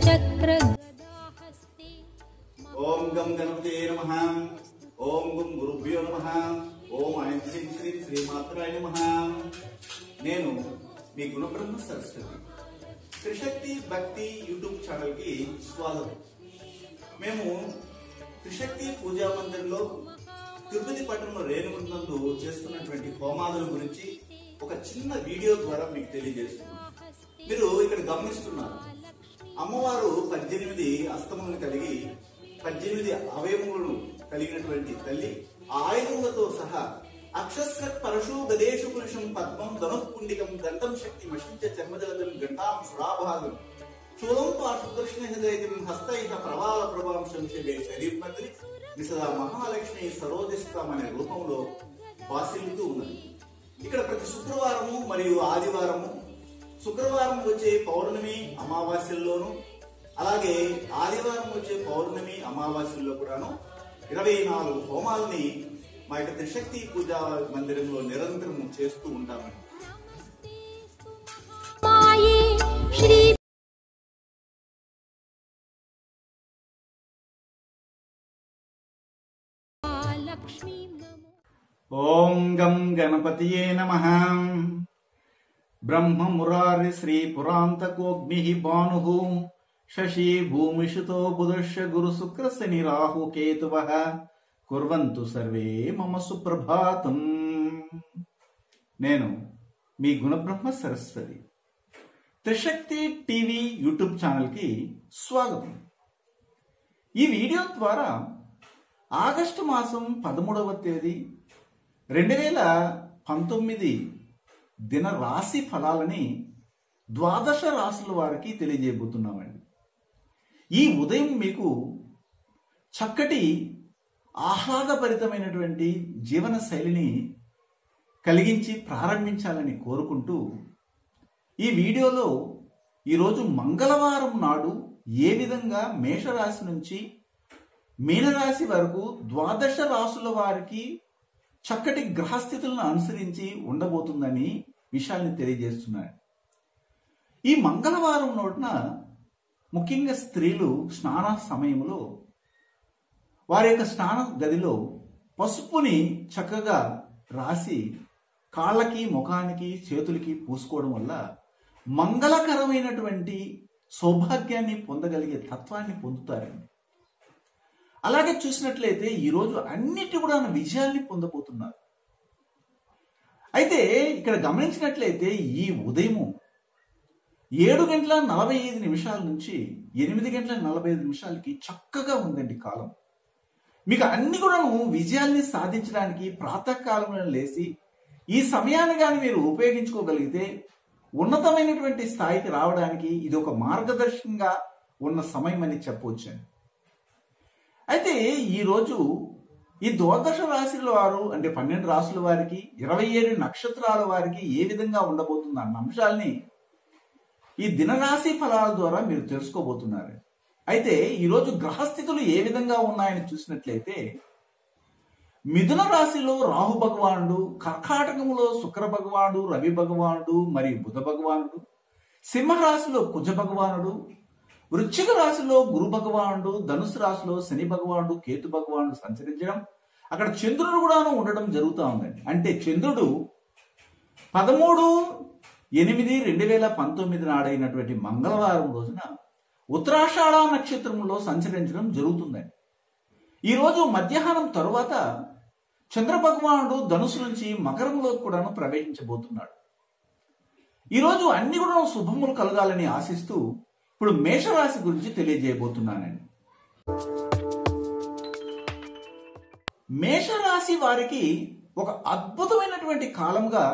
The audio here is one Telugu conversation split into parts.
चक्रगदाहस्ते ओम गम गणपते नमः। ओम गम गुरुभ्यो नमः। ओम ऐं శ్రీ శ్రీ శ్రీమాత్రాయ నమః। నేను మీ గుణబ్రహ్మ సరస్వతి త్రిశక్తి భక్తి యూట్యూబ్ ఛానల్ కి స్వాగతం। మేము త్రిశక్తి పూజా మందిరంలో తిరుపతి పట్టణంలో రేణుగుంటనందు చేస్తున్నటువంటి హోమాదుల గురించి ఒక చిన్న వీడియో ద్వారా మీకు తెలియజేస్తున్నాం। మీరు ఇక్కడ గమనిస్తున్నారు, అమ్మవారు 18 అస్తములను కలిగి 18 అవయవములను కలిగినటువంటి తల్లి ఆయుధములతో సహా అక్షస్రత్ పరశు గదేశు పురుషం పద్మం ధనుఃపుండికం దండం శక్తి మషించ చర్మజలదం గంటాం సురాభాగం శూలం పాశుదర్శన హృదయం హస్తైః ప్రవాల ప్రభాంశం శివే శరీరమద్రి విసదా మహాలక్ష్మి సరోజస్తం అనే రూపంలో భాసిల్లుతూ ఉన్నది। ఇక్కడ ప్రతి శుక్రవారము మరియు ఆదివారము, శుక్రవారం వచ్చే పౌర్ణమి అమావాస్యల్లోను, అలాగే ఆదివారం వచ్చే పౌర్ణమి అమావాస్యల్లో కూడాను 24 హోమాలని మా యొక్క త్రిశక్తి పూజా మందిరంలో నిరంతరం చేస్తూ ఉంటామండి। ఓం గం గణపతియే నమః। బ్రహ్మ మురారి శ్రీ పురాంతకోగ్నిః భానుః శశి భూమిషుతో బుధశ్చ గురు శుక్ర శని రాహు కేతువః కుర్వంతు సర్వే మమ సుప్రభాతం। నేను మీ Gunabrahma Saraswati Trishakti TV YouTube channel కి స్వాగతం। ఈ వీడియో ద్వారా ఆగస్టు మాసం 13వ తేదీ 2019 దిన రాశి ఫలాలని ద్వాదశ రాశుల వారికి తెలియజేయబోతున్నామండి। ఈ ఉదయం మీకు చక్కటి ఆహ్లాదభరితమైనటువంటి జీవన శైలిని కలిగించి ప్రారంభించాలని కోరుకుంటూ ఈ వీడియోలో ఈరోజు మంగళవారం నాడు ఏ విధంగా మేషరాశి నుంచి మీనరాశి వరకు ద్వాదశ రాశుల వారికి చక్కటి గ్రహస్థితులను అనుసరించి ఉండబోతుందని విషయాన్ని తెలియజేస్తున్నాడు। ఈ మంగళవారం నోటిన ముఖ్యంగా స్త్రీలు స్నాన సమయంలో వారి యొక్క స్నాన గదిలో పసుపుని చక్కగా రాసి కాళ్ళకి, ముఖానికి, చేతులకి పూసుకోవడం వల్ల మంగళకరమైనటువంటి సౌభాగ్యాన్ని పొందగలిగే తత్వాన్ని పొందుతారండి। అలాగే చూసినట్లయితే ఈరోజు అన్నిటి కూడా విజయాల్ని పొందబోతున్నారు। అయితే ఇక్కడ గమనించినట్లయితే ఈ ఉదయము 7:45 నుంచి 8:45 చక్కగా ఉందండి కాలం। మీకు అన్ని కూడా విజయాల్ని సాధించడానికి ప్రాతకాలంలో లేచి ఈ సమయాన్ని కానీ మీరు ఉపయోగించుకోగలిగితే ఉన్నతమైనటువంటి స్థాయికి రావడానికి ఇది ఒక మార్గదర్శకంగా ఉన్న సమయం అని చెప్పవచ్చండి। అయితే ఈరోజు ఈ ద్వాదశ రాశుల వారు అంటే 12 రాశుల వారికి 27 నక్షత్రాల వారికి ఏ విధంగా ఉండబోతుంది అన్న అంశాలని ఈ దినరాశి ఫలాల ద్వారా మీరు తెలుసుకోబోతున్నారు। అయితే ఈరోజు గ్రహస్థితులు ఏ విధంగా ఉన్నాయని చూసినట్లయితే మిథున రాశిలో రాహు భగవానుడు, కర్కాటకములో శుక్ర భగవానుడు, రవి భగవానుడు మరియు బుధ భగవానుడు, సింహరాశిలో కుజ భగవానుడు, వృశ్చిక రాశిలో గురు భగవానుడు, ధనుసు రాశిలో శని భగవానుడు, కేతు భగవానుడు సంచరించడం, అక్కడ చంద్రుడు కూడా ఉండడం జరుగుతూ ఉందండి। అంటే చంద్రుడు 13/8/2019 నాడైనటువంటి మంగళవారం రోజున ఉత్తరాషాఢ నక్షత్రంలో సంచరించడం జరుగుతుందండి। ఈ రోజు మధ్యాహ్నం తరువాత చంద్ర భగవానుడు ధనుసు నుంచి మకరంలో కూడా ప్రవేశించబోతున్నాడు। ఈరోజు అన్ని కూడా శుభములు కలగాలని ఆశిస్తూ ఇప్పుడు మేషరాశి గురించి తెలియజేయబోతున్నానండి। మేషరాశి వారికి ఒక అద్భుతమైనటువంటి కాలంగా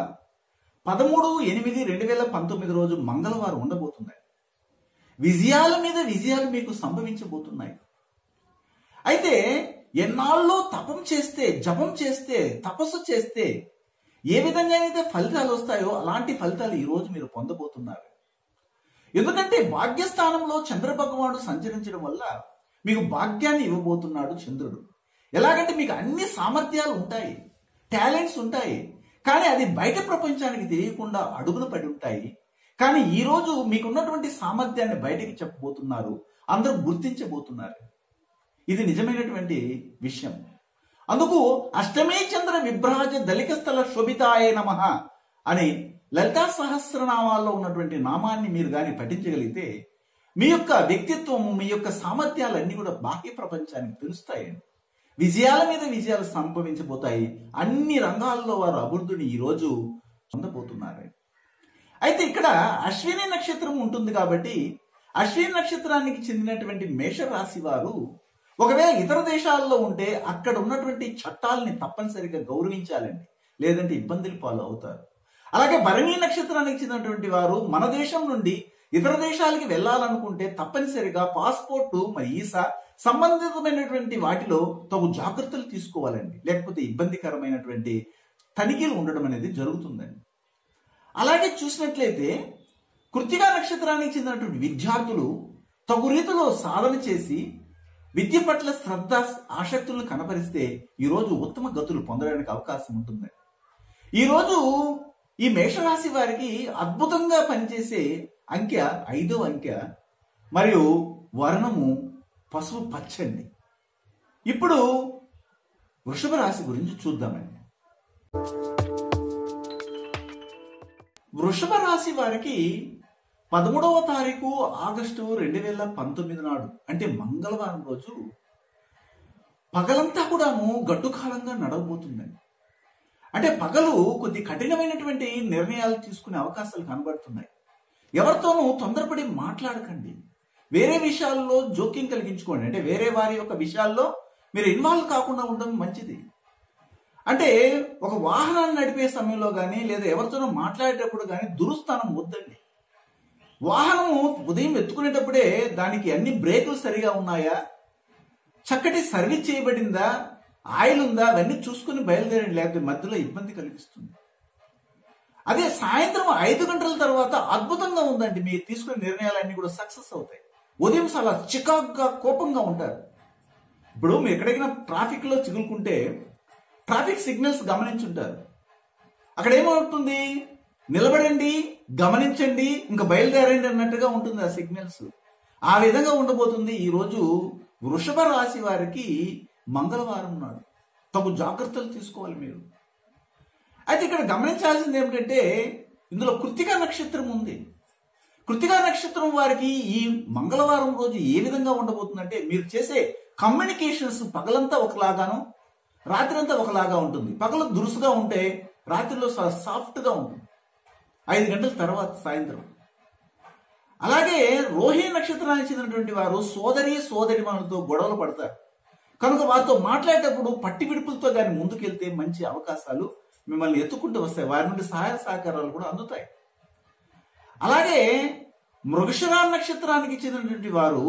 13/8/2019 రోజు మంగళవారం ఉండబోతుంది। విజయాల మీద విజయాలు మీకు సంభవించబోతున్నాయి। అయితే ఎన్నాళ్ళలో తపం చేస్తే, జపం చేస్తే, తపస్సు చేస్తే ఏ విధంగా అయితే ఫలితాలు వస్తాయో అలాంటి ఫలితాలు ఈ రోజు మీరు పొందబోతున్నారు। ఎందుకంటే భాగ్యస్థానంలో చంద్ర భగవానుడు సంచరించడం వల్ల మీకు భాగ్యాన్ని ఇవ్వబోతున్నాడు చంద్రుడు। ఎలాగంటే మీకు అన్ని సామర్థ్యాలు ఉంటాయి, టాలెంట్స్ ఉంటాయి, కానీ అది బయట ప్రపంచానికి తెలియకుండా అడుగున పడి ఉంటాయి। కానీ ఈ రోజు మీకున్నటువంటి సామర్థ్యాన్ని బయటికి చెప్పబోతున్నారు, అందరూ గుర్తించబోతున్నారు. ఇది నిజమైనటువంటి విషయం. అందుకు అష్టమే చంద్ర విభ్రాజ దళిక స్థల శోభితాయ నమః అని లలితా సహస్రనామాల్లో ఉన్నటువంటి నామాన్ని మీరు గాని పఠించగలిగితే మీ యొక్క వ్యక్తిత్వం, మీ యొక్క సామర్థ్యాలన్నీ కూడా బాహ్య ప్రపంచానికి తెలుస్తాయండి. విజయాల మీద విజయాలు సంభవించబోతాయి. అన్ని రంగాల్లో వారు అభివృద్ధిని ఈరోజు పొందబోతున్నారు. అయితే ఇక్కడ అశ్విని నక్షత్రం ఉంటుంది కాబట్టి అశ్విని నక్షత్రానికి చెందినటువంటి మేషరాశి వారు ఒకవేళ ఇతర దేశాల్లో ఉంటే అక్కడ ఉన్నటువంటి చట్టాలని తప్పనిసరిగా గౌరవించాలండి, లేదంటే ఇబ్బందులు పాలు అవుతారు. అలాగే భరణి నక్షత్రానికి చెందినటువంటి వారు మన దేశం నుండి ఇతర దేశాలకి వెళ్ళాలనుకుంటే తప్పనిసరిగా పాస్పోర్టు, మరి ఈసా సంబంధితమైనటువంటి వాటిలో తగు జాగ్రత్తలు తీసుకోవాలండి, లేకపోతే ఇబ్బందికరమైనటువంటి తనిఖీలు ఉండడం అనేది జరుగుతుందండి. అలాగే చూసినట్లయితే కృత్తికా నక్షత్రానికి చెందినటువంటి విద్యార్థులు తగు రీతిలో సాధన చేసి విద్య పట్ల శ్రద్ధ, ఆసక్తులను కనబరిస్తే ఈరోజు ఉత్తమ గతులు పొందడానికి అవకాశం ఉంటుంది. ఈరోజు ఈ మేషరాశి వారికి అద్భుతంగా పనిచేసే అంకె 5వ అంకె మరియు వర్ణము పసుపు పచ్చండి. ఇప్పుడు వృషభ రాశి గురించి చూద్దామండి. వృషభ రాశి వారికి 13వ తారీఖు ఆగస్టు 2019 నాడు, అంటే మంగళవారం రోజు పగలంతా కూడాను గడ్డుకాలంగా నడవబోతుందండి. అంటే పగలు కొద్ది కఠినమైనటువంటి నిర్ణయాలు తీసుకునే అవకాశాలు కనబడుతున్నాయి. ఎవరితోనూ తొందరపడి మాట్లాడకండి, వేరే విషయాల్లో జోక్యం కలిగించుకోండి. అంటే వేరే వారి యొక్క విషయాల్లో మీరు ఇన్వాల్వ్ కాకుండా ఉండడం మంచిది. అంటే ఒక వాహనాన్ని నడిపే సమయంలో కానీ లేదా ఎవరితోనో మాట్లాడేటప్పుడు కానీ దురుస్థానం వద్దండి. వాహనము ఉదయం ఎత్తుకునేటప్పుడే దానికి అన్ని బ్రేకులు సరిగా ఉన్నాయా, చక్కటి సర్వీస్ చేయబడిందా, ఆయిల్ ఉందా, అవన్నీ చూసుకుని బయలుదేరండి, లేకపోతే మధ్యలో ఇబ్బంది కలిగిస్తుంది. అదే సాయంత్రం 5 గంటల తర్వాత అద్భుతంగా ఉందండి, మీరు తీసుకునే నిర్ణయాలన్నీ కూడా సక్సెస్ అవుతాయి. ఉదయం చాలా చికాకుగా, కోపంగా ఉంటారు. ఇప్పుడు మీరు ఎక్కడైనా ట్రాఫిక్ లో చిగులుకుంటే ట్రాఫిక్ సిగ్నల్స్ గమనించుంటారు. అక్కడ ఏమవుతుంది, నిలబడండి, గమనించండి, ఇంకా బయలుదేరండి అన్నట్టుగా ఉంటుంది ఆ సిగ్నల్స్. ఆ విధంగా ఉండబోతుంది ఈరోజు వృషభ రాశి వారికి మంగళవారం నాడు. తగు జాగ్రత్తలు తీసుకోవాలి మీరు. అయితే ఇక్కడ గమనించాల్సింది ఏమిటంటే ఇందులో కృత్తికా నక్షత్రం ఉంది. కృత్తికా నక్షత్రం వారికి ఈ మంగళవారం రోజు ఏ విధంగా ఉండబోతుందంటే మీరు చేసే కమ్యూనికేషన్స్ పగలంతా ఒకలాగాను, రాత్రి అంతా ఒకలాగా ఉంటుంది. పగలు దురుసుగా ఉంటే రాత్రిలో సాఫ్ట్గా ఉంటుంది 5 గంటల తర్వాత సాయంత్రం. అలాగే రోహిణి నక్షత్రానికి చెందినటువంటి వారు సోదరిమణులతో గొడవలు పడతారు కనుక వారితో మాట్లాడేటప్పుడు పట్టి విడుపులతో కానీ ముందుకెళ్తే మంచి అవకాశాలు మిమ్మల్ని ఎత్తుకుంటూ వస్తాయి. వారి నుండి సహాయ సహకారాలు కూడా అందుతాయి. అలాగే మృగశిర నక్షత్రానికి చెందినటువంటి వారు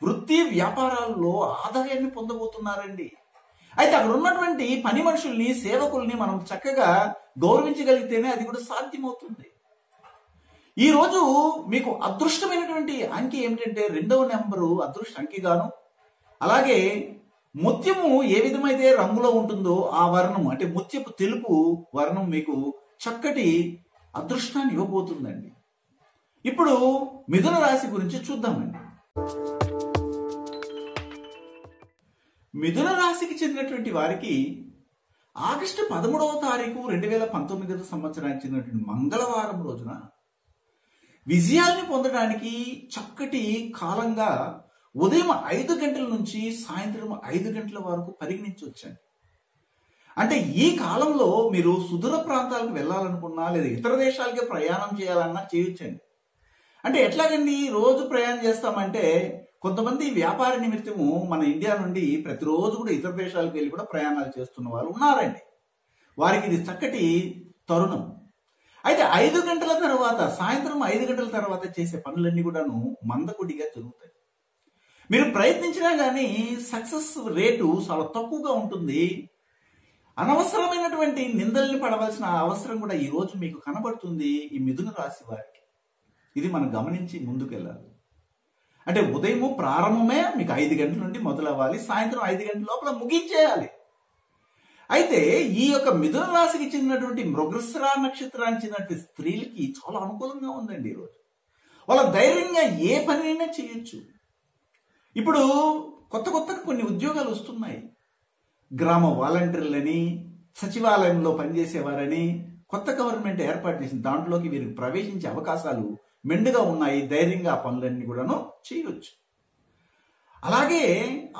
వృత్తి వ్యాపారాల్లో ఆదాయాన్ని పొందబోతున్నారండి. అయితే అక్కడ ఉన్నటువంటి పని మనుషుల్ని, సేవకుల్ని మనం చక్కగా గౌరవించగలిగితేనే అది కూడా సాధ్యమవుతుంది. ఈ రోజు మీకు అదృష్టమైనటువంటి అంకె ఏమిటంటే 2వ నెంబరు అదృష్ట అంకెగాను, అలాగే ముత్యము ఏ విధమైతే రంగులో ఉంటుందో ఆ వర్ణం, అంటే ముత్యపు తెలుపు వర్ణం మీకు చక్కటి అదృష్టాన్ని ఇవ్వబోతుందండి. ఇప్పుడు మిథున రాశి గురించి చూద్దామండి. మిథున రాశికి చెందినటువంటి వారికి ఆగస్టు 13వ తారీఖు 2019 సంవత్సరానికి చెందినటువంటి మంగళవారం రోజున విజయాల్ని పొందడానికి చక్కటి కాలంగా ఉదయం 5 గంటల నుంచి సాయంత్రం 5 గంటల వరకు పరిగణించవచ్చండి. అంటే ఈ కాలంలో మీరు సుదూర ప్రాంతాలకు వెళ్ళాలనుకున్నా లేదా ఇతర దేశాలకి ప్రయాణం చేయాలన్నా చేయొచ్చండి. అంటే ఎట్లాగండి, రోజు ప్రయాణం చేస్తామంటే కొంతమంది వ్యాపార నిమిత్తము మన ఇండియా నుండి ప్రతిరోజు కూడా ఇతర దేశాలకు వెళ్ళి కూడా ప్రయాణాలు చేస్తున్న వాళ్ళు ఉన్నారండి. వారికి ఇది చక్కటి తరుణం. అయితే 5 గంటల తర్వాత, సాయంత్రం 5 గంటల తర్వాత చేసే పనులన్నీ కూడాను మందకొడిగా జరుగుతాయి. మీరు ప్రయత్నించినా కానీ సక్సెస్ రేటు చాలా తక్కువగా ఉంటుంది. అనవసరమైనటువంటి నిందల్ని పడవలసిన అవసరం కూడా ఈ రోజు మీకు కనబడుతుంది ఈ మిథున రాశి వారికి. ఇది మనం గమనించి ముందుకెళ్ళాలి. అంటే ఉదయం ప్రారంభమే మీకు 5 గంటల నుండి మొదలవ్వాలి, సాయంత్రం 5 గంటల లోపల ముగించేయాలి. అయితే ఈ యొక్క మిథున రాశికి చెందినటువంటి మృగశిర నక్షత్రానికి చెందినటువంటి స్త్రీలకి చాలా అనుకూలంగా ఉందండి ఈరోజు. వాళ్ళ ధైర్యంగా ఏ పనైనా చేయొచ్చు. ఇప్పుడు కొత్తగా కొన్ని ఉద్యోగాలు వస్తున్నాయి. గ్రామ వాలంటీర్లని, సచివాలయంలో పనిచేసేవారని కొత్త గవర్నమెంట్ ఏర్పాటు చేసిన దాంట్లోకి వీరికి ప్రవేశించే అవకాశాలు మెండుగా ఉన్నాయి. ధైర్యంగా ఆ పనులన్నీ కూడాను చేయవచ్చు. అలాగే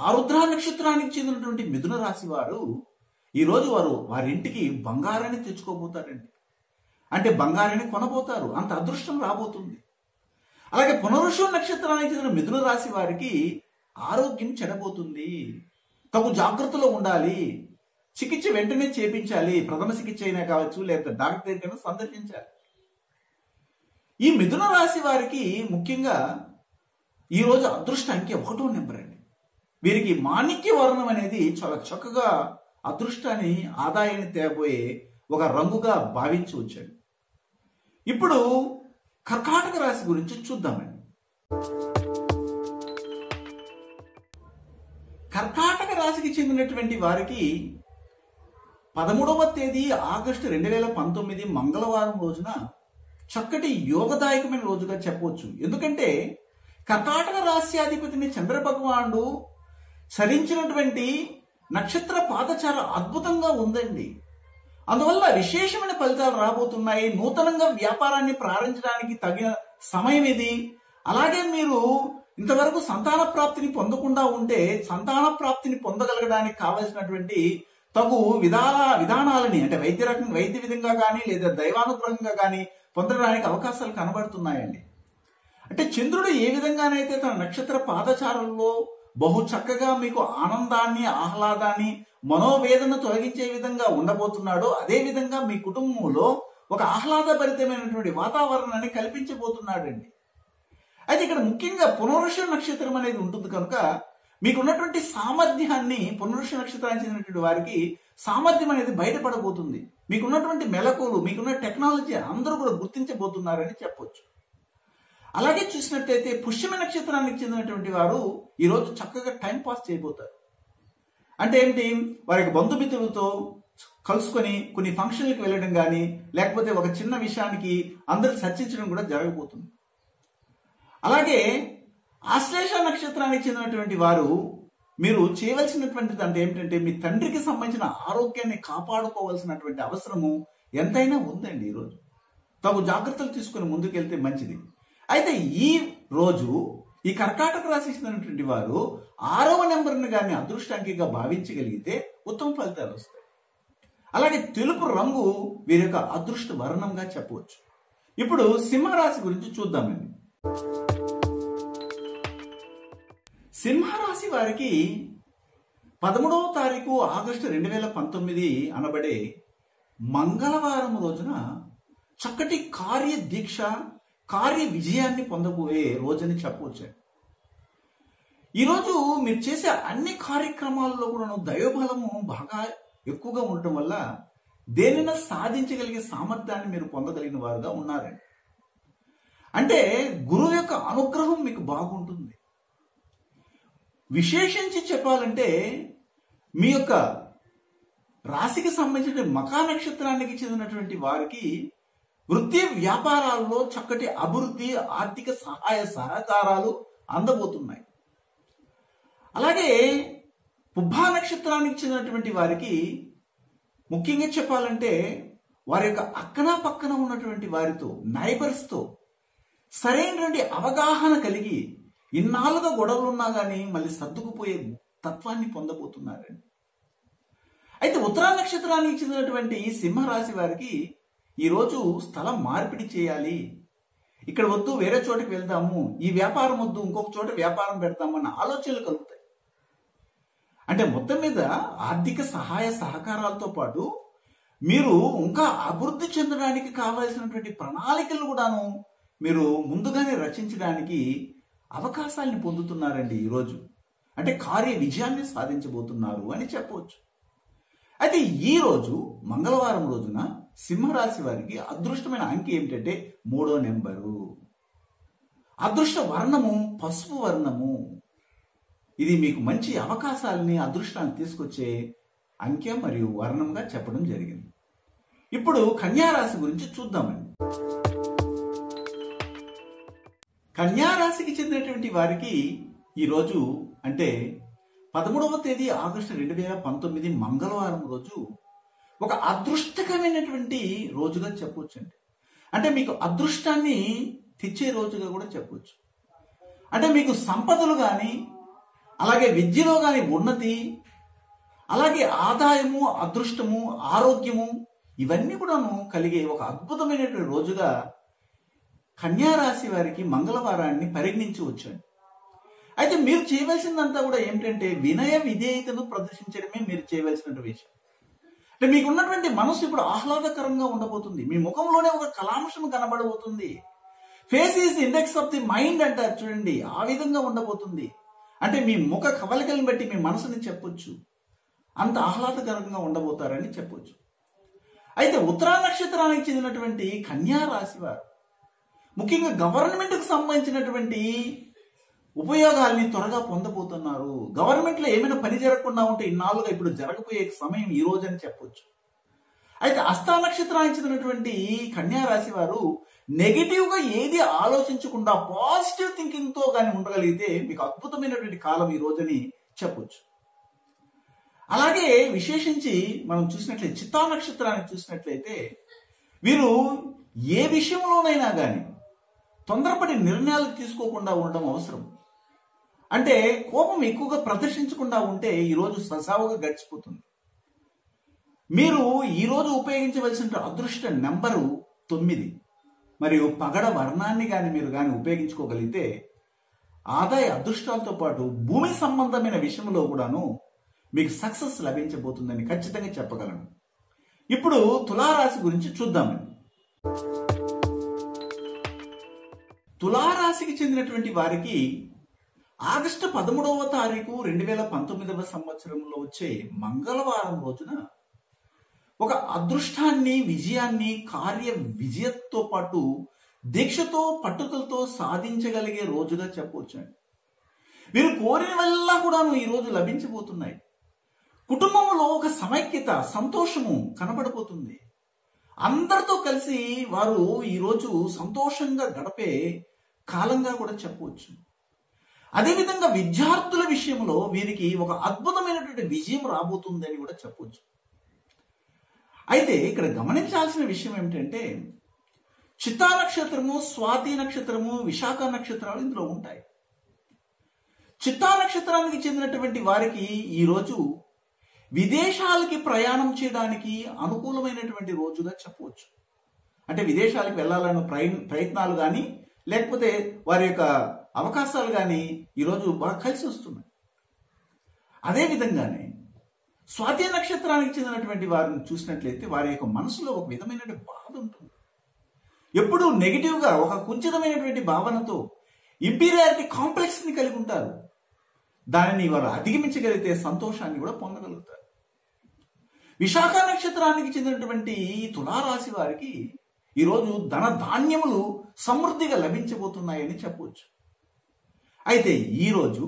ఆరుద్ర నక్షత్రానికి చెందినటువంటి మిథున రాశి వారు ఈరోజు వారి ఇంటికి బంగారాన్ని తెచ్చుకోబోతారండి. అంటే బంగారాన్ని కొనబోతారు. అంత అదృష్టం రాబోతుంది. అలాగే పునరుషు నక్షత్రానికి చెందిన మిథున రాశి వారికి ఆరోగ్యం చెడబోతుంది. తగు జాగ్రత్తలో ఉండాలి. చికిత్స వెంటనే చేపించాలి. ప్రథమ చికిత్స అయినా కావచ్చు, లేదా డాక్టర్ దగ్గర సందర్శించాలి. ఈ మిథున రాశి వారికి ముఖ్యంగా ఈరోజు అదృష్ట అంకె 1వ నెంబర్ అండి. వీరికి మాణిక్య వర్ణం అనేది చాలా చక్కగా అదృష్టాన్ని, ఆదాయాన్ని తేబోయే ఒక రంగుగా భావించవచ్చండి. ఇప్పుడు కర్కాటక రాశి గురించి చూద్దామండి. కర్కాటక రాశికి చెందినటువంటి వారికి 13వ తేదీ ఆగస్టు 2019 మంగళవారం రోజున చక్కటి యోగదాయకమైన రోజుగా చెప్పవచ్చు. ఎందుకంటే కర్కాటక రాశ్యాధిపతిని చంద్ర భగవానుడు సరించినటువంటి నక్షత్ర పాదచార అద్భుతంగా ఉందండి. అందువల్ల విశేషమైన ఫలితాలు రాబోతున్నాయి. నూతనంగా వ్యాపారాన్ని ప్రారంభించడానికి తగిన సమయం ఇది. అలాగే మీరు ఇంతవరకు సంతాన ప్రాప్తిని పొందకుండా ఉంటే సంతాన ప్రాప్తిని పొందగలగడానికి కావలసినటువంటి తగు విధానాలని, అంటే వైద్య విధంగా కానీ లేదా దైవానుగ్రహంగా కానీ పొందడానికి అవకాశాలు కనబడుతున్నాయండి. అంటే చంద్రుడు ఏ విధంగానైతే తన నక్షత్ర పాదచారంలో బహు చక్కగా మీకు ఆనందాన్ని, ఆహ్లాదాన్ని, మనోవేదన తొలగించే విధంగా ఉండబోతున్నాడో అదే విధంగా మీ కుటుంబంలో ఒక ఆహ్లాదభరితమైనటువంటి వాతావరణాన్ని కల్పించబోతున్నాడండి. అయితే ఇక్కడ ముఖ్యంగా పునరుష నక్షత్రం అనేది ఉంటుంది కనుక మీకున్నటువంటి సామర్థ్యాన్ని, పునరుష నక్షత్రానికి చెందినటువంటి వారికి సామర్థ్యం అనేది బయటపడబోతుంది. మీకున్నటువంటి మెలకువలు, మీకున్న టెక్నాలజీ అందరూ కూడా గుర్తించబోతున్నారని చెప్పొచ్చు. అలాగే చూసినట్టయితే పుష్యమ నక్షత్రానికి చెందినటువంటి వారు ఈరోజు చక్కగా టైం పాస్ చేయబోతారు. అంటే ఏంటి, వారికి బంధుమిత్రులతో కలుసుకొని కొన్ని ఫంక్షన్లకు వెళ్ళడం కానీ, లేకపోతే ఒక చిన్న విషయానికి అందరూ చర్చించడం కూడా జరగబోతుంది. అలాగే ఆశ్లేష నక్షత్రానికి చెందినటువంటి వారు మీరు చేయవలసినటువంటిది అంటే ఏమిటంటే మీ తండ్రికి సంబంధించిన ఆరోగ్యాన్ని కాపాడుకోవాల్సినటువంటి అవసరము ఎంతైనా ఉందండి. ఈరోజు తగు జాగ్రత్తలు తీసుకుని ముందుకెళ్తే మంచిది. అయితే ఈ రోజు ఈ కర్కాటక రాశి చెందినటువంటి వారు 6వ నెంబర్ని కానీ అదృష్టాంకిగా భావించగలిగితే ఉత్తమ ఫలితాలు వస్తాయి. అలాగే తెలుపు రంగు వీరి యొక్క అదృష్ట వర్ణంగా చెప్పవచ్చు. ఇప్పుడు సింహరాశి గురించి చూద్దామండి. సింహరాశి వారికి 13వ తారీఖు ఆగస్టు 2019 అనబడే మంగళవారం రోజున చక్కటి కార్య దీక్ష, కార్య విజయాన్ని పొందబోయే రోజని చెప్పవచ్చు. ఈరోజు మీరు చేసే అన్ని కార్యక్రమాల్లో కూడా దైవబలము బాగా ఎక్కువగా ఉండటం వల్ల దేనిని సాధించగలిగే సామర్థ్యాన్ని మీరు పొందగలిగిన వారుగా ఉన్నారండి. అంటే గురువు యొక్క అనుగ్రహం మీకు బాగుంటుంది. విశేషించి చెప్పాలంటే మీ యొక్క రాశికి సంబంధించిన మఖా నక్షత్రానికి చెందినటువంటి వారికి వృత్తి వ్యాపారాల్లో చక్కటి అభివృద్ధి, ఆర్థిక సహాయ సహకారాలు అందబోతున్నాయి. అలాగే పుబ్బా నక్షత్రానికి చెందినటువంటి వారికి ముఖ్యంగా చెప్పాలంటే వారి యొక్క అక్కన పక్కన ఉన్నటువంటి వారితో, నైబర్స్తో సరైనటువంటి అవగాహన కలిగి ఇన్నాళ్ళుగా గొడవలు ఉన్నా కానీ మళ్ళీ సర్దుకుపోయే తత్వాన్ని పొందబోతున్నారండి. అయితే ఉత్తరా నక్షత్రానికి చెందినటువంటి సింహరాశి వారికి ఈరోజు స్థలం మార్పిడి చేయాలి, ఇక్కడ వద్దు వేరే చోటకి వెళ్దాము, ఈ వ్యాపారం వద్దు ఇంకొక చోట వ్యాపారం పెడతాము అన్న ఆలోచనలు కలుగుతాయి. అంటే మొత్తం మీద ఆర్థిక సహాయ సహకారాలతో పాటు మీరు ఇంకా అభివృద్ధి చెందడానికి కావాల్సినటువంటి ప్రణాళికలు కూడాను మీరు ముందుగానే రచించడానికి అవకాశాలను పొందుతున్నారండి ఈరోజు. అంటే కార్య విజయాన్ని సాధించబోతున్నారు అని చెప్పవచ్చు. అయితే ఈ రోజు మంగళవారం రోజున సింహరాశి వారికి అదృష్టమైన అంకె ఏమిటంటే 3వ నెంబరు. అదృష్ట వర్ణము పసుపు వర్ణము. ఇది మీకు మంచి అవకాశాలని, అదృష్టాన్ని తీసుకొచ్చే అంకె మరియు వర్ణంగా చెప్పడం జరిగింది. ఇప్పుడు కన్యా రాశి గురించి చూద్దామండి. కన్యా రాశికి చెందినటువంటి వారికి ఈరోజు అంటే 13వ తేదీ ఆగస్టు 2019 మంగళవారం రోజు ఒక అదృష్టకరమైనటువంటి రోజుగా చెప్పొచ్చండి. అంటే మీకు అదృష్టాన్ని తెచ్చే రోజుగా కూడా చెప్పొచ్చు. అంటే మీకు సంపదలు కానీ, అలాగే విద్యలో కానీ ఉన్నతి, అలాగే ఆదాయము, అదృష్టము, ఆరోగ్యము ఇవన్నీ కూడాను కలిగే ఒక అద్భుతమైనటువంటి రోజుగా కన్యా రాశి వారికి మంగళవారాన్ని పరిగణించవచ్చండి. అయితే మీరు చేయవలసిందంతా కూడా ఏమిటంటే వినయ విధేయతను ప్రదర్శించడమే మీరు చేయవలసిన విషయం. అంటే మీకున్నటువంటి మనసు ఇప్పుడు ఆహ్లాదకరంగా ఉండబోతుంది. మీ ముఖంలోనే ఒక కళాంశం కనబడబోతుంది. Face is index of the mind అంటారు చూడండి, ఆ విధంగా ఉండబోతుంది. అంటే మీ ముఖ కవలికలను బట్టి మీ మనసుని చెప్పొచ్చు, అంత ఆహ్లాదకరంగా ఉండబోతారని చెప్పొచ్చు. అయితే ఉత్తరా నక్షత్రానికి చెందినటువంటి కన్యా రాశి వారు ముఖ్యంగా గవర్నమెంట్కి సంబంధించినటువంటి ఉపయోగాల్ని త్వరగా పొందబోతున్నారు. గవర్నమెంట్లో ఏమైనా పని జరగకుండా ఉంటే ఇన్నాళ్ళుగా ఇప్పుడు జరగబోయే సమయం ఈ రోజు అని చెప్పొచ్చు. అయితే హస్త నక్షత్రానికి చెందినటువంటి కన్యా రాశి వారు నెగిటివ్ గా ఏది ఆలోచించకుండా పాజిటివ్ థింకింగ్ తో కానీ ఉండగలిగితే మీకు అద్భుతమైనటువంటి కాలం ఈ రోజని చెప్పొచ్చు. అలాగే విశేషించి మనం చూసినట్లయితే చిత్తా నక్షత్రాన్ని చూసినట్లయితే వీరు ఏ విషయంలోనైనా కానీ తొందరపడి నిర్ణయాలు తీసుకోకుండా ఉండడం అవసరం. అంటే కోపం ఎక్కువగా ప్రదర్శించకుండా ఉంటే ఈరోజు సజావుగా గడిచిపోతుంది. మీరు ఈరోజు ఉపయోగించవలసిన అదృష్ట నెంబరు 9 మరియు పగడ వర్ణాన్ని కానీ మీరు కానీ ఉపయోగించుకోగలిగితే ఆదాయ అదృష్టాలతో పాటు భూమి సంబంధమైన విషయంలో కూడాను మీకు సక్సెస్ లభించబోతుందని ఖచ్చితంగా చెప్పగలను. ఇప్పుడు తులారాశి గురించి చూద్దామండి. తులారాశికి చెందినటువంటి వారికి ఆగస్టు 13వ తారీఖు 2019 సంవత్సరంలో వచ్చే మంగళవారం రోజున ఒక అదృష్టాన్ని, విజయాన్ని, కార్య విజయంతో పాటు దీక్షతో, పట్టుదలతో సాధించగలిగే రోజుగా చెప్పవచ్చండి. మీరు కోరినవల్లా కూడాను ఈ రోజు లభించబోతున్నాయి. కుటుంబంలో ఒక సమైక్యత, సంతోషము కనబడబోతుంది. అందరితో కలిసి వారు ఈరోజు సంతోషంగా గడిపే కాలంగా కూడా చెప్పవచ్చు. అదేవిధంగా విద్యార్థుల విషయంలో వీరికి ఒక అద్భుతమైనటువంటి విజయం రాబోతుందని కూడా చెప్పవచ్చు. అయితే ఇక్కడ గమనించాల్సిన విషయం ఏమిటంటే చిత్తా నక్షత్రము, స్వాతి నక్షత్రము, విశాఖ నక్షత్రాలు ఇందులో ఉంటాయి. చిత్తా నక్షత్రానికి చెందినటువంటి వారికి ఈరోజు విదేశాలకి ప్రయాణం చేయడానికి అనుకూలమైనటువంటి రోజుగా చెప్పవచ్చు. అంటే విదేశాలకు వెళ్ళాలన్న ప్రయత్నాలు కానీ లేకపోతే వారి యొక్క అవకాశాలు కానీ ఈరోజు బాగా కలిసి వస్తున్నాయి. అదేవిధంగానే స్వాతి నక్షత్రానికి చెందినటువంటి వారిని చూసినట్లయితే వారి యొక్క మనసులో ఒక విధమైనటువంటి బాధ ఉంటుంది. ఎప్పుడూ నెగిటివ్గా ఒక కుంచితమైనటువంటి భావనతో ఇంపీరియారిటీ కాంప్లెక్స్ని కలిగి ఉంటారు. దానిని వారు అధిగమించగలిగితే సంతోషాన్ని కూడా పొందగలుగుతారు. విశాఖ నక్షత్రానికి చెందినటువంటి తులారాశి వారికి ఈరోజు ధన ధాన్యములు సమృద్ధిగా లభించబోతున్నాయని చెప్పవచ్చు. అయితే ఈరోజు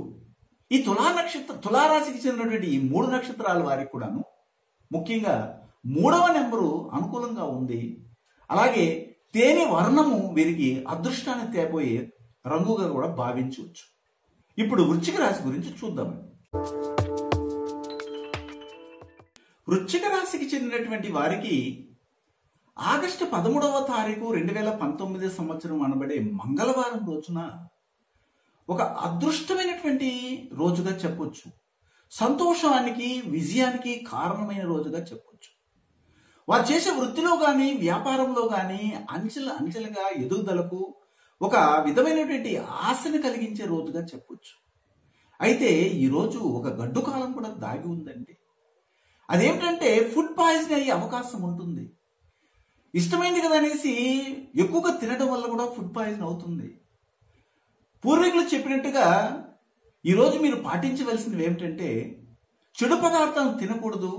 ఈ తులారాశికి చెందినటువంటి ఈ 3 నక్షత్రాల వారికి కూడాను ముఖ్యంగా 3వ నెంబరు అనుకూలంగా ఉంది. అలాగే తేనె వర్ణము వీరికి అదృష్టాన్ని తేబోయే రంగుగా కూడా భావించవచ్చు. ఇప్పుడు వృశ్చిక రాశి గురించి చూద్దాం. వృశ్చిక రాశికి చెందినటువంటి వారికి ఆగస్టు 13వ తారీఖు 2019 సంవత్సరం అనబడే మంగళవారం రోజున ఒక అదృష్టమైనటువంటి రోజుగా చెప్పొచ్చు. సంతోషానికి, విజయానికి కారణమైన రోజుగా చెప్పొచ్చు. వారు చేసే వృత్తిలో కానీ, వ్యాపారంలో కానీ అంచెలుగా ఎదుగుదలకు ఒక విధమైనటువంటి ఆశను కలిగించే రోజుగా చెప్పొచ్చు. అయితే ఈరోజు ఒక గడ్డు కాలం కూడా దాగి ఉందండి. అదేమిటంటే ఫుడ్ పాయిజన్ అయ్యే అవకాశం ఉంటుంది. ఇష్టమైంది కదా అనేసి ఎక్కువగా తినడం వల్ల కూడా ఫుడ్ పాయిజన్ అవుతుంది. పూర్వీకులు చెప్పినట్టుగా ఈరోజు మీరు పాటించవలసినవి ఏమిటంటే చెడు పదార్థాలను తినకూడదు,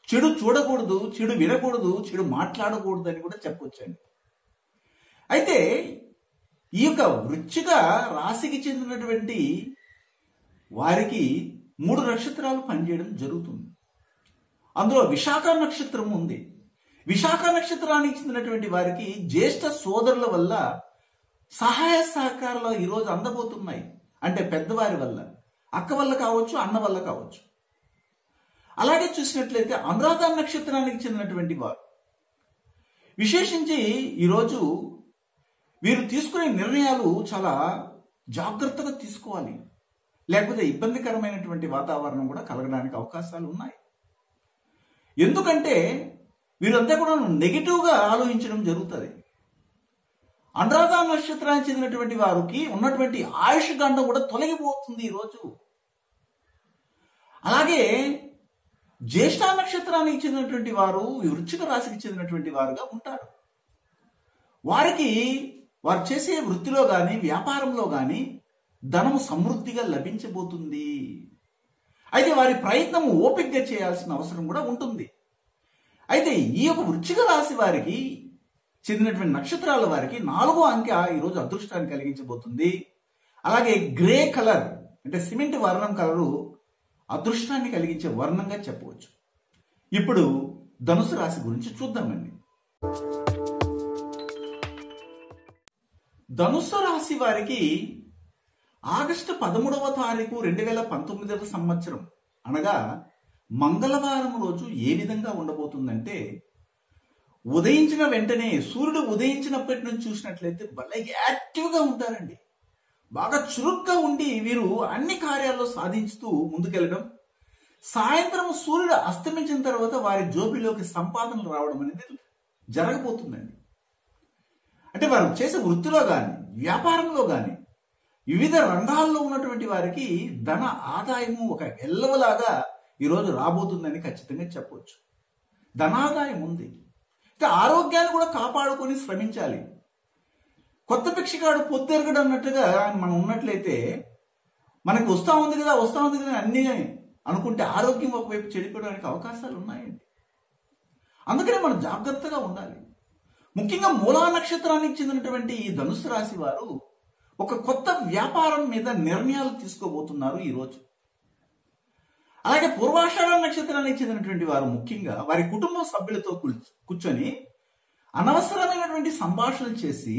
చెడు చూడకూడదు, చెడు వినకూడదు, చెడు మాట్లాడకూడదు అని కూడా చెప్పొచ్చండి. అయితే ఈ యొక్క వృశ్చిక రాశికి చెందినటువంటి వారికి 3 నక్షత్రాలు పనిచేయడం జరుగుతుంది. అందులో విశాఖ నక్షత్రం ఉంది. విశాఖ నక్షత్రానికి చెందినటువంటి వారికి జ్యేష్ఠ సోదరుల వల్ల సహాయ సహకారాలు ఈరోజు అందబోతున్నాయి. అంటే పెద్దవారి వల్ల, అక్క వల్ల కావచ్చు, అన్న వల్ల కావచ్చు. అలాగే చూసినట్లయితే అనురాధ నక్షత్రానికి చెందినటువంటి వారు విశేషించి ఈరోజు వీరు తీసుకునే నిర్ణయాలు చాలా జాగ్రత్తగా తీసుకోవాలి, లేకపోతే ఇబ్బందికరమైనటువంటి వాతావరణం కూడా కలగడానికి అవకాశాలు ఉన్నాయి. ఎందుకంటే వీరంతా కూడా నెగిటివ్గా ఆలోచించడం జరుగుతుంది. అనురాధ నక్షత్రానికి చెందినటువంటి వారికి ఉన్నటువంటి ఆయుష్ గండం కూడా తొలగిపోతుంది ఈరోజు. అలాగే జ్యేష్ఠ నక్షత్రానికి చెందినటువంటి వారు వృశ్చిక రాశికి చెందినటువంటి వారుగా ఉంటారు. వారికి వారు చేసే వృత్తిలో కానీ వ్యాపారంలో కానీ ధనము సమృద్ధిగా లభించబోతుంది. అయితే వారి ప్రయత్నం ఓపికగా చేయాల్సిన అవసరం కూడా ఉంటుంది. అయితే ఈ యొక్క వృశ్చిక రాశి వారికి చెందినటువంటి నక్షత్రాల వారికి 4వ అంకె ఈరోజు అదృష్టాన్ని కలిగించబోతుంది. అలాగే గ్రే కలర్ అంటే సిమెంట్ వర్ణం కలరు అదృష్టాన్ని కలిగించే వర్ణంగా చెప్పవచ్చు. ఇప్పుడు ధనుసు రాశి గురించి చూద్దామండి. ధనుసు రాశి వారికి ఆగస్టు 13వ తారీఖు 2019వ సంవత్సరం అనగా మంగళవారం రోజు ఏ విధంగా ఉండబోతుందంటే, ఉదయించిన వెంటనే సూర్యుడు ఉదయించినప్పటి నుంచి చూసినట్లయితే భలే యాక్టివ్గా ఉంటారండి. బాగా చురుగ్గా ఉండి వీరు అన్ని కార్యాల్లో సాధించుతూ ముందుకెళ్ళడం. సాయంత్రం సూర్యుడు అస్తమించిన తర్వాత వారి జోబిలోకి సంపాదనలు రావడం అనేది జరగబోతుందండి. అంటే వారు చేసే వృత్తిలో కానీ వ్యాపారంలో కానీ వివిధ రంగాల్లో ఉన్నటువంటి వారికి ధన ఆదాయము ఒక ఎల్లవలాగా ఈరోజు రాబోతుందని ఖచ్చితంగా చెప్పవచ్చు. ధనాదాయం ఉంది. ఆరోగ్యాన్ని కూడా కాపాడుకొని శ్రమించాలి. కొత్త భిక్షగాడు పొద్దెరగడు అన్నట్టుగా మనం ఉన్నట్లయితే మనకి వస్తా ఉంది కదా అన్నీ అనుకుంటే ఆరోగ్యం ఒకవైపు చెడిపోవడానికి అవకాశాలు ఉన్నాయండి. అందుకనే మనం జాగ్రత్తగా ఉండాలి. ముఖ్యంగా మూలా నక్షత్రానికి చెందినటువంటి ఈ ధనుసు రాశి వారు ఒక కొత్త వ్యాపారం మీద నిర్ణయాలు తీసుకోబోతున్నారు ఈరోజు. అలాగే పూర్వాషాఢ నక్షత్రానికి చెందినటువంటి వారు ముఖ్యంగా వారి కుటుంబ సభ్యులతో కూర్చొని అనవసరమైనటువంటి సంభాషణలు చేసి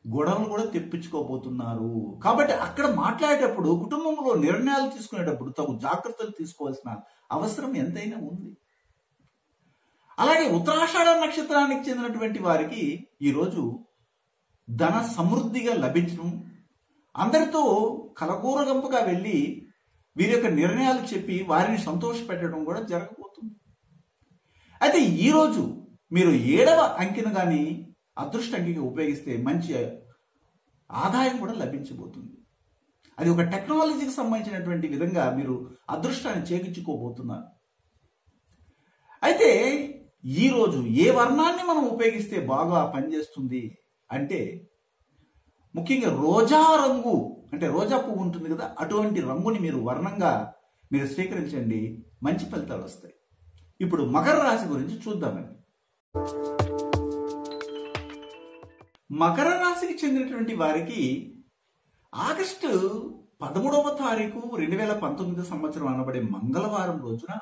గొడవలు కూడా తెప్పించుకోబోతున్నారు. కాబట్టి అక్కడ మాట్లాడేటప్పుడు కుటుంబంలో నిర్ణయాలు తీసుకునేటప్పుడు తగు జాగ్రత్తలు తీసుకోవాల్సిన అవసరం ఎంతైనా ఉంది. అలాగే ఉత్తరాషాఢ నక్షత్రానికి చెందినటువంటి వారికి ఈరోజు ధన సమృద్ధిగా లభించడం, అందరితో కలగూరగంపగా వెళ్ళి వీరి యొక్క నిర్ణయాలు చెప్పి వారిని సంతోషపెట్టడం కూడా జరగబోతుంది. అయితే ఈరోజు మీరు 7వ అంకెను కానీ అదృష్ట అంకెగా ఉపయోగిస్తే మంచి ఆదాయం కూడా లభించబోతుంది. అది ఒక టెక్నాలజీకి సంబంధించినటువంటి విధంగా మీరు అదృష్టాన్ని చేకూర్చుకోబోతున్నారు. అయితే ఈరోజు ఏ వర్ణాన్ని మనం ఉపయోగిస్తే బాగా పనిచేస్తుంది అంటే, ముఖ్యంగా రోజా రంగు అంటే రోజా పువ్వు ఉంటుంది కదా, అటువంటి రంగుని మీరు వర్ణంగా మీరు స్వీకరించండి, మంచి ఫలితాలు వస్తాయి. ఇప్పుడు మకర రాశి గురించి చూద్దామండి. మకర రాశికి చెందినటువంటి వారికి ఆగస్టు 13వ తారీఖు 2019 సంవత్సరం అనబడే మంగళవారం రోజున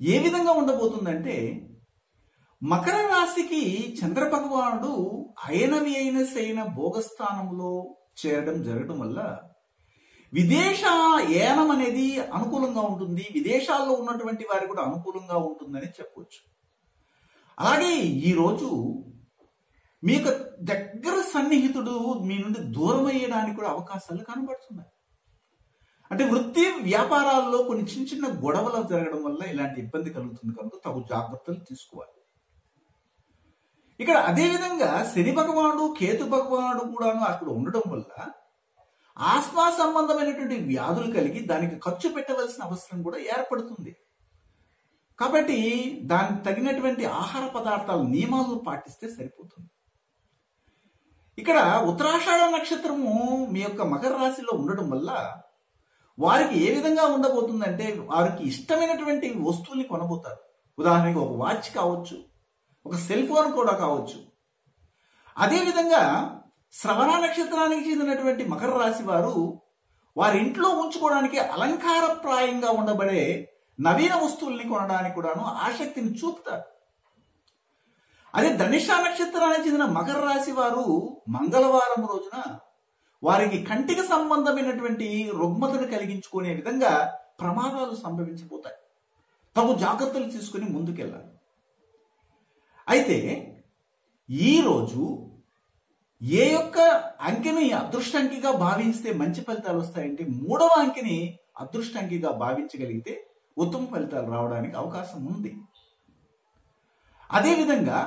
ఏ విధంగా ఉండబోతుందంటే, మకర రాశికి చంద్ర భగవానుడు అయన శయన భోగస్థానంలో చేరడం జరగడం వల్ల విదేశయానం అనేది అనుకూలంగా ఉంటుంది. విదేశాల్లో ఉన్నటువంటి వారికి కూడా అనుకూలంగా ఉంటుందని చెప్పవచ్చు. అలాగే ఈరోజు మీ యొక్క దగ్గర సన్నిహితుడు మీ నుండి దూరం అయ్యడానికి కూడా అవకాశాలు కనబడుతున్నాయి. అంటే వృత్తి వ్యాపారాల్లో కొన్ని చిన్న చిన్న గొడవలు జరగడం వల్ల ఇలాంటి ఇబ్బంది కలుగుతుంది కనుక తగు జాగ్రత్తలు తీసుకోవాలి. ఇక్కడ అదేవిధంగా శని భగవానుడు కేతు భగవానుడు కూడా అక్కడ ఉండడం వల్ల ఆస్మా సంబంధమైనటువంటి వ్యాధులు కలిగి దానికి ఖర్చు పెట్టవలసిన అవసరం కూడా ఏర్పడుతుంది. కాబట్టి దానికి తగినటువంటి ఆహార పదార్థాల నియమాలను పాటిస్తే సరిపోతుంది. ఇక్కడ ఉత్తరాషాఢ నక్షత్రము మీ యొక్క మకర రాశిలో ఉండడం వల్ల వారికి ఏ విధంగా ఉండబోతుందంటే, వారికి ఇష్టమైనటువంటి వస్తువుల్ని కొనబోతారు. ఉదాహరణకి ఒక వాచ్ కావచ్చు, ఒక సెల్ ఫోన్ కూడా కావచ్చు. అదేవిధంగా శ్రవణ నక్షత్రానికి చెందినటువంటి మకర రాశి వారు వారి ఇంట్లో ఉంచుకోవడానికి అలంకారప్రాయంగా ఉండబడే నవీన వస్తువుల్ని కొనడానికి కూడాను ఆసక్తిని చూపుతారు. అదే ధనిష్ట నక్షత్రానికి చెందిన మకర రాశి వారు మంగళవారం రోజున వారికి కంటికి సంబంధమైనటువంటి రుగ్మతను కలిగించుకునే విధంగా ప్రమాదాలు సంభవించబోతాయి. తగు జాగ్రత్తలు తీసుకుని ముందుకెళ్ళాలి. అయితే ఈరోజు ఏ యొక్క అంకెని అదృష్ట అంకిగా భావిస్తే మంచి ఫలితాలు వస్తాయంటే 3వ అంకెని అదృష్ట అంకిగా భావించగలిగితే ఉత్తమ ఫలితాలు రావడానికి అవకాశం ఉంది. అదేవిధంగా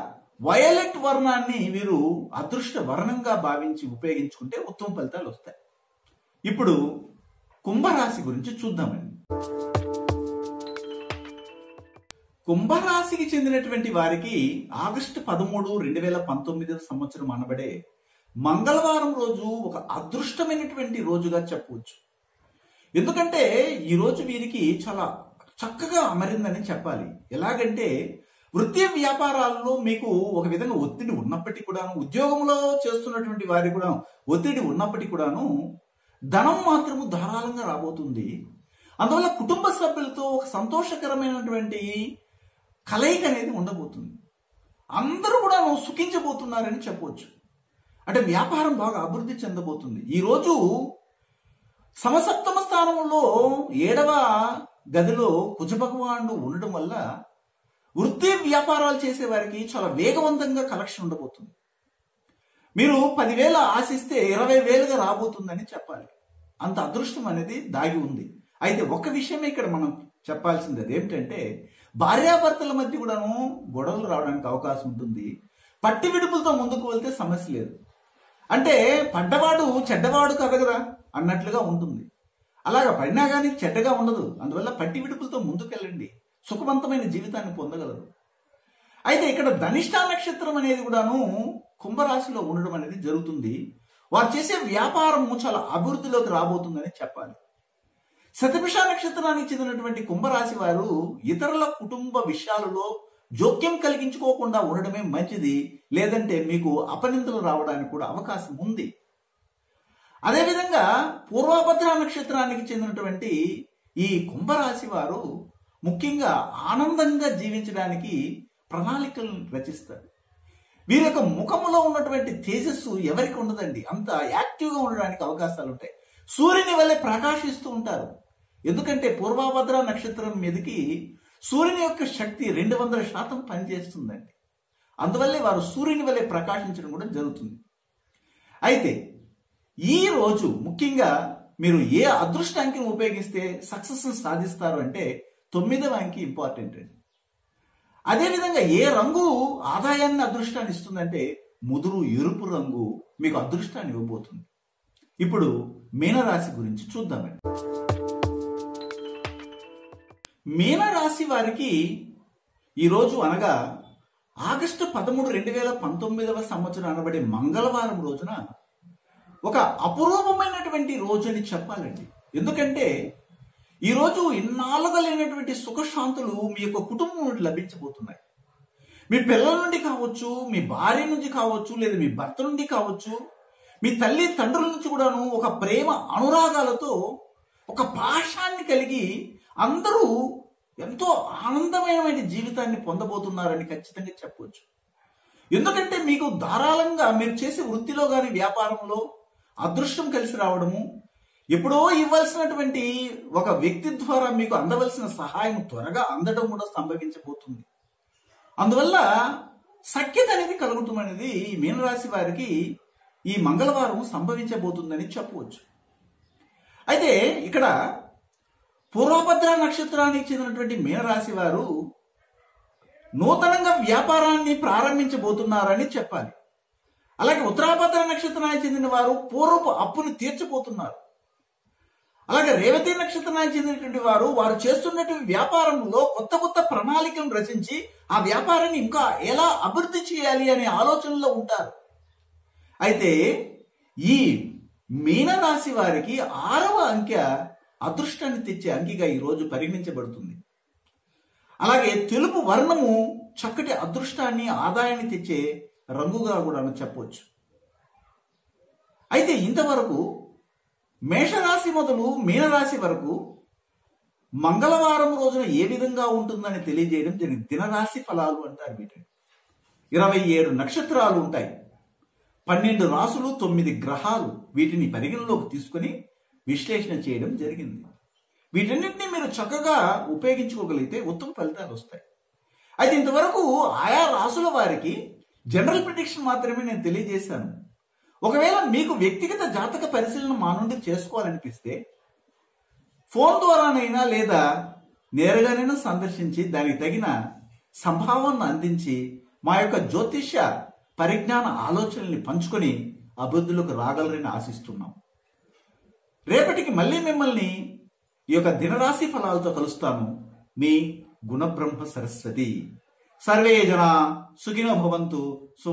వయలెట్ వర్ణాన్ని వీరు అదృష్ట వర్ణంగా భావించి ఉపయోగించుకుంటే ఉత్తమ ఫలితాలు వస్తాయి. ఇప్పుడు కుంభరాశి గురించి చూద్దామండి. కుంభరాశికి చెందినటువంటి వారికి ఆగస్టు 13, 2019 సంవత్సరం అనబడే మంగళవారం రోజు ఒక అదృష్టమైనటువంటి రోజుగా చెప్పవచ్చు. ఎందుకంటే ఈ రోజు వీరికి చాలా చక్కగా అమరిందని చెప్పాలి. ఎలాగంటే వృత్తి వ్యాపారాల్లో మీకు ఒక విధంగా ఒత్తిడి ఉన్నప్పటికీ కూడాను, ఉద్యోగంలో చేస్తున్నటువంటి వారికి కూడా ఒత్తిడి ఉన్నప్పటికీ కూడాను ధనం మాత్రము ధారాళంగా రాబోతుంది. అందువల్ల కుటుంబ సభ్యులతో ఒక సంతోషకరమైనటువంటి కలయిక అనేది ఉండబోతుంది. అందరూ కూడా సుఖించబోతున్నారని చెప్పవచ్చు. అంటే వ్యాపారం బాగా అభివృద్ధి చెందబోతుంది. ఈరోజు సమసప్తమ స్థానంలో 7వ గదిలో కుజ భగవానుడు ఉండడం వల్ల వృత్తి వ్యాపారాలు చేసే వారికి చాలా వేగవంతంగా కలెక్షన్ ఉండబోతుంది. మీరు 10,000 ఆశిస్తే 20,000గా రాబోతుందని చెప్పాలి. అంత అదృష్టం అనేది దాగి ఉంది. అయితే ఒక విషయమే ఇక్కడ మనం చెప్పాల్సింది అదేమిటంటే భార్యాభర్తల మధ్య కూడాను గొడవలు రావడానికి అవకాశం ఉంటుంది. పట్టి విడుపులతో ముందుకు వెళ్తే సమస్య లేదు. అంటే పడ్డవాడు చెడ్డవాడు కదా అన్నట్లుగా ఉంటుంది. అలాగా పడినా కానీ చెడ్డగా ఉండదు. అందువల్ల పట్టి విడుపులతో ముందుకెళ్ళండి, సుఖవంతమైన జీవితాన్ని పొందగలరు. అయితే ఇక్కడ ధనిష్ట నక్షత్రం అనేది కూడాను కుంభరాశిలో ఉండడం అనేది జరుగుతుంది. వారు చేసే వ్యాపారము చాలా అభివృద్ధిలోకి రాబోతుందని చెప్పాలి. శతభిష నక్షత్రానికి చెందినటువంటి కుంభరాశి వారు ఇతరుల కుటుంబ విషయాలలో జోక్యం కలిగించుకోకుండా ఉండడమే మంచిది. లేదంటే మీకు అపనిందలు రావడానికి కూడా అవకాశం ఉంది. అదేవిధంగా పూర్వభద్ర నక్షత్రానికి చెందినటువంటి ఈ కుంభరాశి వారు ముఖ్యంగా ఆనందంగా జీవించడానికి ప్రణాళికలను రచిస్తారు. వీరి యొక్క ముఖములో ఉన్నటువంటి తేజస్సు ఎవరికి ఉండదండి. అంత యాక్టివ్గా ఉండడానికి అవకాశాలు ఉంటాయి. సూర్యుని వల్లే ప్రకాశిస్తూ ఉంటారు. ఎందుకంటే పూర్వభద్ర నక్షత్రం మీదకి సూర్యుని యొక్క శక్తి 200% పనిచేస్తుందండి. అందువల్లే వారు సూర్యుని వల్లే ప్రకాశించడం కూడా జరుగుతుంది. అయితే ఈ రోజు ముఖ్యంగా మీరు ఏ అదృష్ట అంకిని ఉపయోగిస్తే సక్సెస్ సాధిస్తారు అంటే 9వ అంకి ఇంపార్టెంట్ అండి. అదేవిధంగా ఏ రంగు ఆదాయాన్ని అదృష్టాన్ని ఇస్తుందంటే ముదురు ఎరుపు రంగు మీకు అదృష్టాన్ని ఇవ్వబోతుంది. ఇప్పుడు మీనరాశి గురించి చూద్దామండి. మీనరాశి వారికి ఈరోజు అనగా ఆగస్టు 13, 2019 సంవత్సరం అనబడే మంగళవారం రోజున ఒక అపురూపమైనటువంటి రోజు అని చెప్పాలండి. ఎందుకంటే ఈరోజు ఇన్నాళ్ళుగా లేనటువంటి సుఖశాంతులు మీ యొక్క కుటుంబం నుండి లభించబోతున్నాయి. మీ పిల్లల నుండి కావచ్చు, మీ భార్య నుంచి కావచ్చు, లేదా మీ భర్త నుండి కావచ్చు, మీ తల్లి తండ్రుల నుంచి కూడాను ఒక ప్రేమ అనురాగాలతో ఒక పాశాన్ని కలిగి అందరూ ఎంతో ఆనందమైన జీవితాన్ని పొందబోతున్నారని ఖచ్చితంగా చెప్పవచ్చు. ఎందుకంటే మీకు ధారాళంగా మీరు చేసే వృత్తిలో కానీ వ్యాపారంలో అదృష్టం కలిసి రావడము, ఎప్పుడో ఇవ్వాల్సినటువంటి ఒక వ్యక్తి ద్వారా మీకు అందవలసిన సహాయం త్వరగా అందడం కూడా సంభవించబోతుంది. అందువల్ల సఖ్యత అనేది కలుగుతుంది అనేది మీనరాశి వారికి ఈ మంగళవారం సంభవించబోతుందని చెప్పవచ్చు. అయితే ఇక్కడ పూర్వభద్ర నక్షత్రానికి చెందినటువంటి మీనరాశి వారు నూతనంగా వ్యాపారాన్ని ప్రారంభించబోతున్నారని చెప్పాలి. అలాగే ఉత్తరాభద్ర నక్షత్రానికి చెందిన వారు పూర్వపు అప్పును తీర్చబోతున్నారు. అలాగే రేవతి నక్షత్రానికి చెందినటువంటి వారు చేస్తున్నటువంటి వ్యాపారంలో కొత్త కొత్త ప్రణాళికలను రచించి ఆ వ్యాపారాన్ని ఇంకా ఎలా అభివృద్ధి చేయాలి అనే ఆలోచనలో ఉంటారు. అయితే ఈ మీనరాశి వారికి 6వ అంకె అదృష్టాన్ని తెచ్చే అంకిగా ఈరోజు పరిగణించబడుతుంది. అలాగే తెలుపు వర్ణము చక్కటి అదృష్టాన్ని ఆదాయాన్ని తెచ్చే రంగుగా కూడా చెప్పవచ్చు. అయితే ఇంతవరకు మేషరాశి మొదలు మీనరాశి వరకు మంగళవారం రోజున ఏ విధంగా ఉంటుందని తెలియజేయడం జరిగింది. దినరాశి ఫలాలు అంటారు వీటిని. 27 నక్షత్రాలు ఉంటాయి, 12 రాసులు, 9 గ్రహాలు. వీటిని పరిగణలోకి తీసుకుని విశ్లేషణ చేయడం జరిగింది. వీటన్నిటిని మీరు చక్కగా ఉపయోగించుకోగలిగితే ఉత్తమ ఫలితాలు వస్తాయి. అయితే ఇంతవరకు ఆయా రాసుల వారికి జనరల్ ప్రిడిక్షన్ మాత్రమే నేను తెలియజేశాను. ఒకవేళ మీకు వ్యక్తిగత జాతక పరిశీలన మా నుండి చేసుకోవాలనిపిస్తే ఫోన్ ద్వారానైనా లేదా నేరుగానైనా సందర్శించి దానికి తగిన సంభావనను అందించి మా యొక్క జ్యోతిష్య పరిజ్ఞాన ఆలోచనల్ని పంచుకొని అభివృద్ధిలోకి రాగలరని ఆశిస్తున్నాం. రేపటికి మళ్ళీ మిమ్మల్ని ఈ యొక్క దినరాశి ఫలాలతో కలుస్తాను. మీ గుణబ్రహ్మ సరస్వతి. సర్వే జన సుఖినో భవంతు.